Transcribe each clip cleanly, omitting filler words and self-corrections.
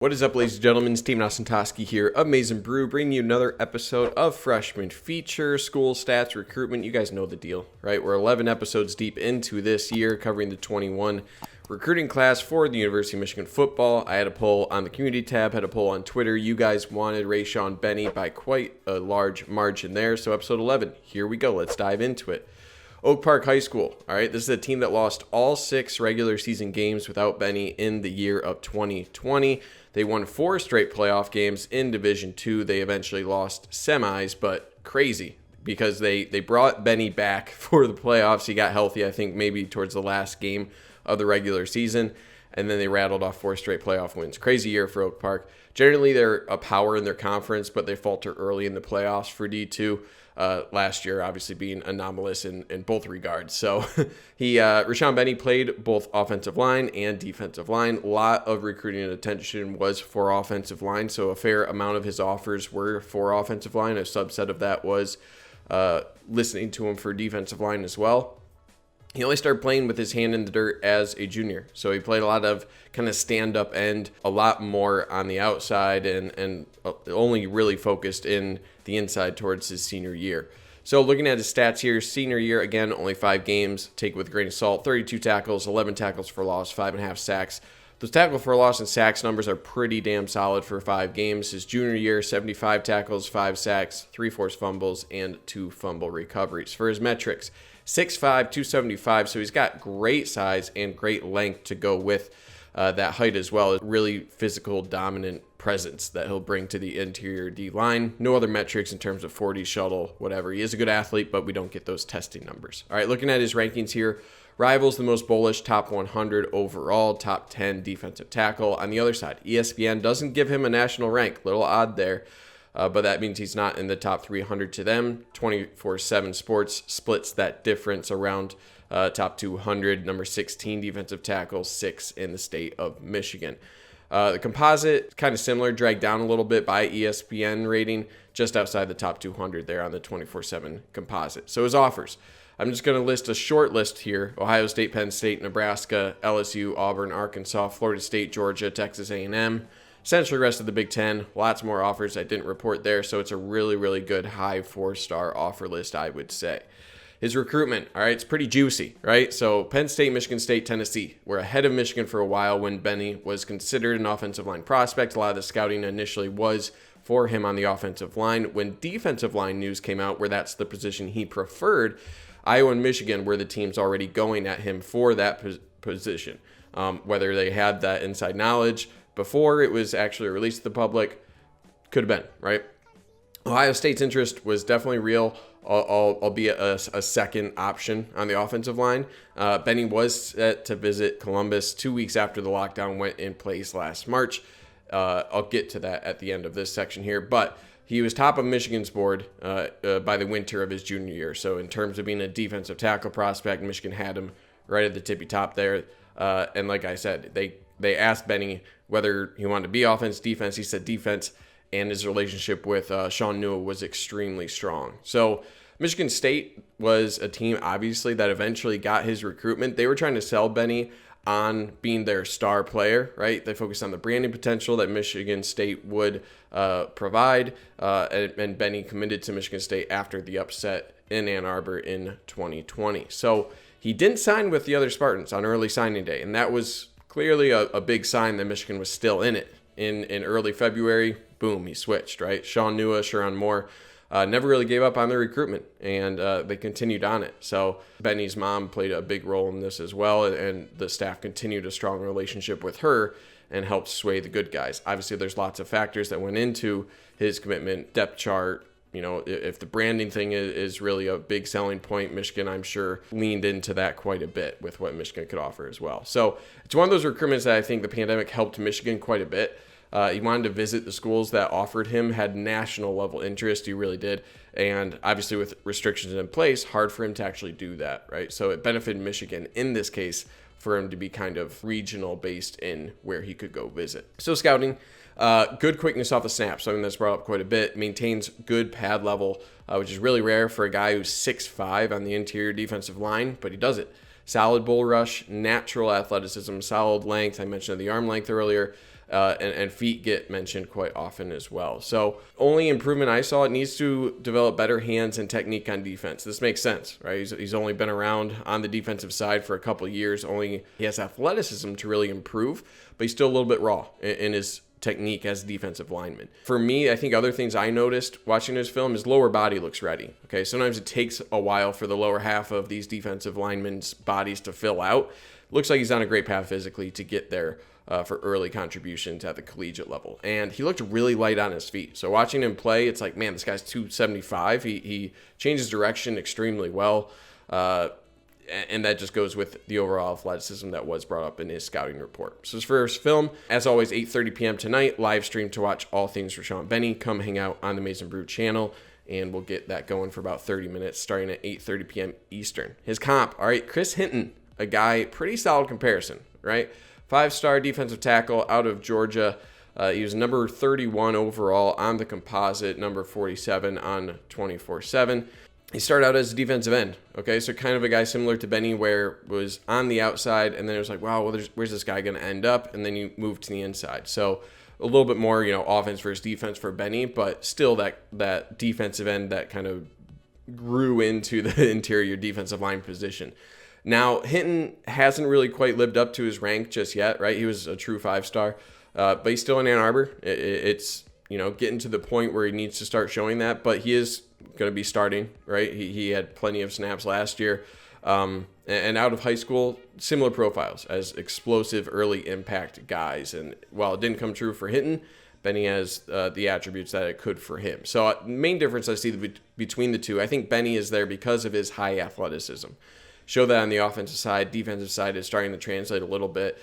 What is up, ladies and gentlemen? It's Team Nosentoski here of Mason Brew, bringing you another episode of Freshman Feature, School Stats, Recruitment. You guys know the deal, right? We're 11 episodes deep into this year, covering the 21 recruiting class for the University of Michigan football. I had a poll on the community tab, had a poll on Twitter. You guys wanted Rayshaun Benny by quite a large margin there. So episode 11, here we go. Let's dive into it. Oak Park High School, all right? This is a team that lost all 6 regular season games without Benny in the year of 2020. They won 4 straight playoff games in Division II. They eventually lost semis, but crazy because they brought Benny back for the playoffs. He got healthy, I think, maybe towards the last game of the regular season, and then they rattled off 4 straight playoff wins. Crazy year for Oak Park. Generally, they're a power in their conference, but they falter early in the playoffs for D2. Last year, obviously being anomalous in both regards. So Rayshaun Benny played both offensive line and defensive line. A lot of recruiting and attention was for offensive line, so a fair amount of his offers were for offensive line. A subset of that was listening to him for defensive line as well. He only started playing with his hand in the dirt as a junior. So he played a lot of kind of stand-up end, a lot more on the outside, and only really focused in the inside towards his senior year. So looking at his stats here, senior year, again, only 5 games. Take it with a grain of salt. 32 tackles, 11 tackles for loss, 5.5 sacks. Those tackle for loss and sacks numbers are pretty damn solid for 5 games. His junior year, 75 tackles, 5 sacks, 3 forced fumbles, and 2 fumble recoveries. For his metrics, 6'5", 275, so he's got great size and great length to go with that height as well. A really physical, dominant presence that he'll bring to the interior D-line. No other metrics in terms of 40, shuttle, whatever. He is a good athlete, but we don't get those testing numbers. All right, looking at his rankings here, Rivals the most bullish, top 100 overall, top 10 defensive tackle. On the other side, ESPN doesn't give him a national rank. Little odd there. But that means he's not in the top 300 to them. 24/7 Sports splits that difference around top 200. Number 16 defensive tackle, 6 in the state of Michigan. The composite, kind of similar, dragged down a little bit by ESPN rating, just outside the top 200 there on the 24/7 composite. So his offers. I'm just going to list a short list here. Ohio State, Penn State, Nebraska, LSU, Auburn, Arkansas, Florida State, Georgia, Texas A&M. Essentially the rest of the Big Ten. Lots more offers I didn't report there, so it's a really, really good high 4-star offer list, I would say. His recruitment, all right, it's pretty juicy, right? So Penn State, Michigan State, Tennessee. We're ahead of Michigan for a while when Benny was considered an offensive line prospect. A lot of the scouting initially was for him on the offensive line. When defensive line news came out, where that's the position he preferred, Iowa and Michigan were the teams already going at him for that position. Whether they had that inside knowledge before it was actually released to the public, could have been, right? Ohio State's interest was definitely real, albeit a second option on the offensive line. Benny was set to visit Columbus 2 weeks after the lockdown went in place last March. I'll get to that at the end of this section here, but he was top of Michigan's board by the winter of his junior year. So in terms of being a defensive tackle prospect, Michigan had him right at the tippy top there. And like I said, they asked Benny whether he wanted to be offense, defense. He said defense, and his relationship with Shaun Nua was extremely strong. So Michigan State was a team, obviously, that eventually got his recruitment. They were trying to sell Benny on being their star player, right? They focused on the branding potential that Michigan State would provide, and Benny committed to Michigan State after the upset in Ann Arbor in 2020. So he didn't sign with the other Spartans on early signing day, and that was clearly a big sign that Michigan was still in it. In early February, boom, he switched, right? Shaun Nua, Shaun Moore, never really gave up on their recruitment, and they continued on it. So Benny's mom played a big role in this as well, and the staff continued a strong relationship with her and helped sway the good guys. Obviously, there's lots of factors that went into his commitment, depth chart. You know, if the branding thing is really a big selling point, Michigan, I'm sure, leaned into that quite a bit with what Michigan could offer as well. So it's one of those recruitments that I think the pandemic helped Michigan quite a bit. He wanted to visit the schools that offered him, had national level interest. He really did. And obviously with restrictions in place, hard for him to actually do that, right? So it benefited Michigan in this case for him to be kind of regional based in where he could go visit. So scouting, good quickness off the snap, something that's brought up quite a bit. Maintains good pad level, which is really rare for a guy who's 6'5" on the interior defensive line, but he does it. Solid bull rush, natural athleticism, solid length. I mentioned the arm length earlier. and feet get mentioned quite often as well. So only improvement I saw, it needs to develop better hands and technique on defense. This makes sense, right? He's only been around on the defensive side for a couple of years. He has athleticism to really improve, but he's still a little bit raw in his technique as a defensive lineman. For me, I think other things I noticed watching his film, his lower body looks ready. Okay, sometimes it takes a while for the lower half of these defensive linemen's bodies to fill out. Looks like he's on a great path physically to get there for early contributions at the collegiate level. And he looked really light on his feet. So watching him play, it's like, man, this guy's 275. He changes direction extremely well. And that just goes with the overall athleticism that was brought up in his scouting report. So his first film, as always, 8:30 p.m. tonight, live stream to watch all things Rayshaun Benny. Come hang out on the Amazing Brew channel, and we'll get that going for about 30 minutes, starting at 8:30 p.m. Eastern. His comp, all right, Chris Hinton, a guy, pretty solid comparison, right? 5-star defensive tackle out of Georgia. He was number 31 overall on the composite, number 47 on 24/7. He started out as a defensive end, okay? So kind of a guy similar to Benny, where it was on the outside, and then it was like, wow, well, where's this guy going to end up? And then you move to the inside. So a little bit more, offense versus defense for Benny, but still that defensive end that kind of grew into the interior defensive line position. Now, Hinton hasn't really quite lived up to his rank just yet, right? He was a true 5-star, but he's still in Ann Arbor. It's getting to the point where he needs to start showing that, but he is going to be starting, right? He had plenty of snaps last year. And out of high school, similar profiles as explosive early impact guys. And while it didn't come true for Hinton, Benny has the attributes that it could for him. So main difference I see between the two, I think Benny is there because of his high athleticism. Show that on the offensive side. Defensive side is starting to translate a little bit.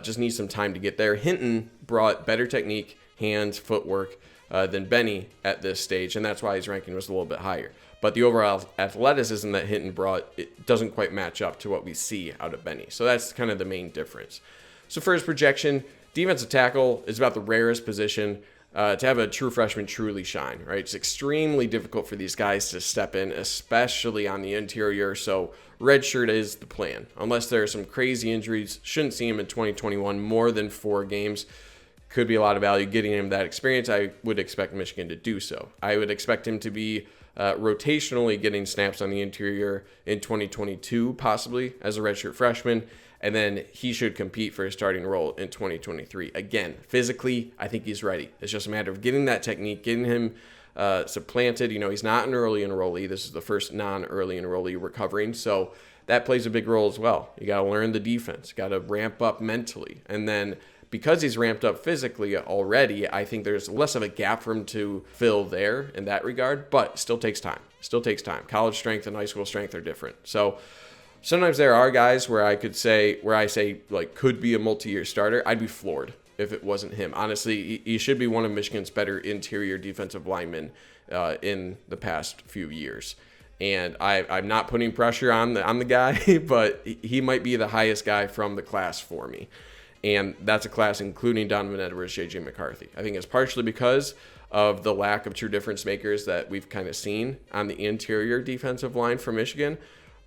Just needs some time to get there. Hinton brought better technique, hands, footwork than Benny at this stage, and that's why his ranking was a little bit higher. But the overall athleticism that Hinton brought, it doesn't quite match up to what we see out of Benny. So that's kind of the main difference. So for his projection, defensive tackle is about the rarest position to have a true freshman truly shine, right? It's extremely difficult for these guys to step in, especially on the interior. So redshirt is the plan. Unless there are some crazy injuries, shouldn't see him in 2021 more than 4 games. Could be a lot of value getting him that experience. I would expect Michigan to do so. I would expect him to be rotationally getting snaps on the interior in 2022, possibly as a redshirt freshman. And then he should compete for a starting role in 2023. Again, physically, I think he's ready. It's just a matter of getting that technique, getting him supplanted. He's not an early enrollee. This is the first non-early enrollee we're covering. So that plays a big role as well. You got to learn the defense. Got to ramp up mentally. And then because he's ramped up physically already, I think there's less of a gap for him to fill there in that regard, but still takes time. College strength and high school strength are different. So sometimes there are guys where I say like could be a multi-year starter. I'd be floored if it wasn't him. Honestly, he should be one of Michigan's better interior defensive linemen in the past few years. And I'm not putting pressure on the guy, but he might be the highest guy from the class for me. And that's a class including Donovan Edwards, J.J. McCarthy. I think it's partially because of the lack of true difference makers that we've kind of seen on the interior defensive line for Michigan.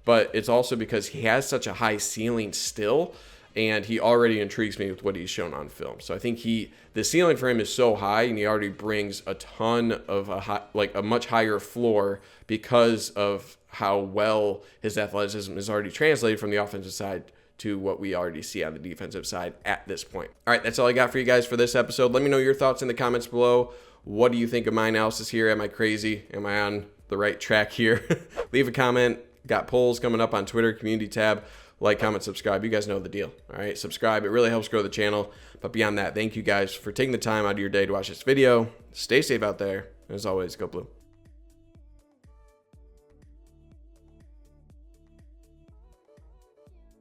But it's also because he has such a high ceiling still, and he already intrigues me with what he's shown on film. So I think the ceiling for him is so high, and he already brings a ton of a much higher floor because of how well his athleticism is already translated from the offensive side to what we already see on the defensive side at this point. All right, that's all I got for you guys for this episode. Let me know your thoughts in the comments below. What do you think of my analysis here? Am I crazy? Am I on the right track here? Leave a comment. Got polls coming up on Twitter, community tab. Like, comment, subscribe. You guys know the deal. All right, subscribe. It really helps grow the channel. But beyond that, thank you guys for taking the time out of your day to watch this video. Stay safe out there. As always, go blue.